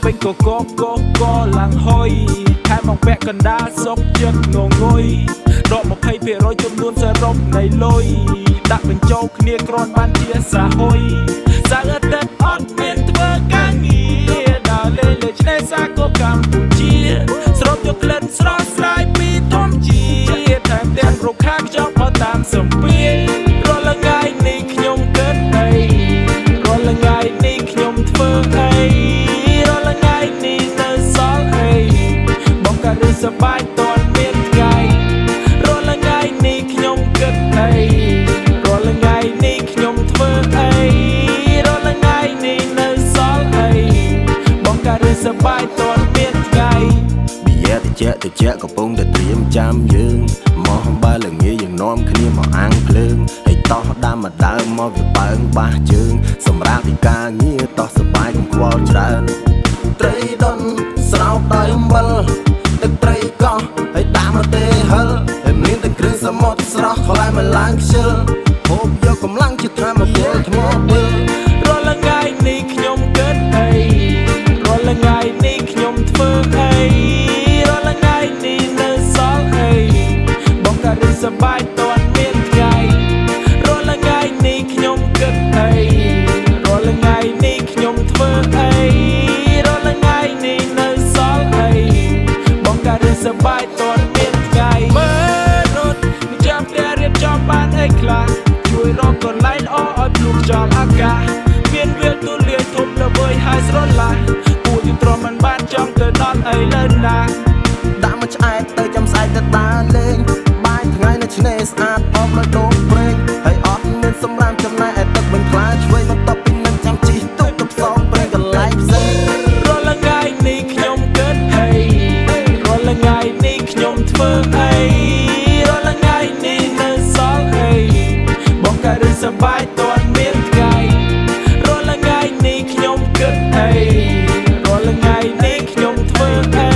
ពេញកឡើងហុយថែមមកពាក់កណ្ដាលសុកចិត្តងងុយដក 20% ចំនួនសរុបនៃលុយដាក់បញ្ចូលគ្នាគ្រាន់បានជាសហុយសៅរ៍អាទិត្យអត់មានធ្វើការងារដើរលេងលើឆ្នេរសាគរកម្ពុជាស្រោបយកក្លិនស្រស់ស្រាយពីធម្មជាតិថែមទាំងរុក្ខាខ្យល់ផុតតាមសំពាធរាល់ថ្ងៃនេះខ្ញុំគិតអីរាល់ថ្ងៃនេះខ្ញុំធ្វើអីរាល់ថ្ងៃនេះនៅសល់អីបងក៏រឿងសប្បាយតន់មានថ្ងៃរាល់ថ្ងៃនេះខ្ញុំគិតអីរាល់ថ្ងៃនេះខ្ញុំធ្វើអីរាល់ថ្ងៃនេះនៅសល់អីបងក៏រឿងសប្បាយតន់មានថ្ងៃបៀតិចកំពុងតែត្រៀមចាំយើងមកបើល្ងាយើងនាំគ្នាមកអាំងភ្លើងហើយតោះដាំមកដើមមកវាបើងបាសជើងសម្រាប់ពីការងារតោះសប្បាយកុំខ្វល់ច្រើនត្រីដុនស្រោបដោយអំបិលទឹកត្រីកោះហើយដាក់មកទេហិលហើយមានតែគ្រឿងសមុទ្រស្រស់ខ្លែមកឡើងខ្ជិលហូបយកកម្លាំងជាធម្មពលថ្មពិលរាល់ថ្ងៃនេះខ្ញុំគិតអីរាល់ថ្ងៃនេះខ្ញុំធ្វើអីរាល់ថ្ងៃនេះនៅសល់អីបងក៏រឿងសប្បាយតន់មានថ្ងៃរាល់ថ្ងៃនេះខ្ញុំគិតអីរាល់ថ្ងៃនេះខ្ញុំធ្វើអីរាល់ថ្ងៃនេះនៅសល់អីបងក៏រឿងសប្បាយតន់មានថ្ងៃមើលរត់ចាំតែរៀបចំបានអីខ្លះជួយរកកន្លែងល្អឲ្យភ្លុកចោលអាកាសមានវាលទូលាយធំល្វើយហើយស្រឡះពូទីទ្រាំមិនបានចង់ទៅដល់អីលើណាដាក់មកឆ្អែតទៅចាំស្អែកទៅដើរលេងបាយថ្ងៃនៅឆ្នេរស្អាតអមដោយដងព្រេងហើយអត់មានសម្រាមចំណែកឲ្យទឹកមិនខ្លាឆ្វេងមកតបពីនឹងចាំជីទុកទៅផ្សងព្រេងកន្លែងផ្សេងរាល់ថ្ងៃនេះខ្ញុំគិតអីរាល់ថ្ងៃនេះខ្ញុំធ្វើអីរាល់ថ្ងៃនេះនៅសល់អីបងក៏រឿងសប្បាយតន់មានថ្ងៃរាល់ថ្ងៃនេះខ្ញុំគិតអីរាល់ថ្ងៃនេះខ្ញុំធ្វើអី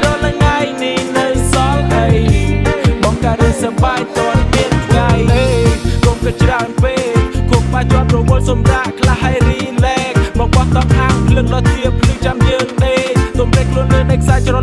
រាល់ថ្ងៃនេះនៅសល់អីបងក៏រឿងសប្បាយតន់មានថ្ងៃកុំក៏ច្រើនពេកគុំបាច់ជាប់រវល់សម្រាប់ខ្លះឲ្យរីឡែកមកបោះតង់ហាងភ្លឹងលត់ធៀបភ្លឺចាំយើងទេទុំរែកខ្លួនលើនៃខ្សែច្រ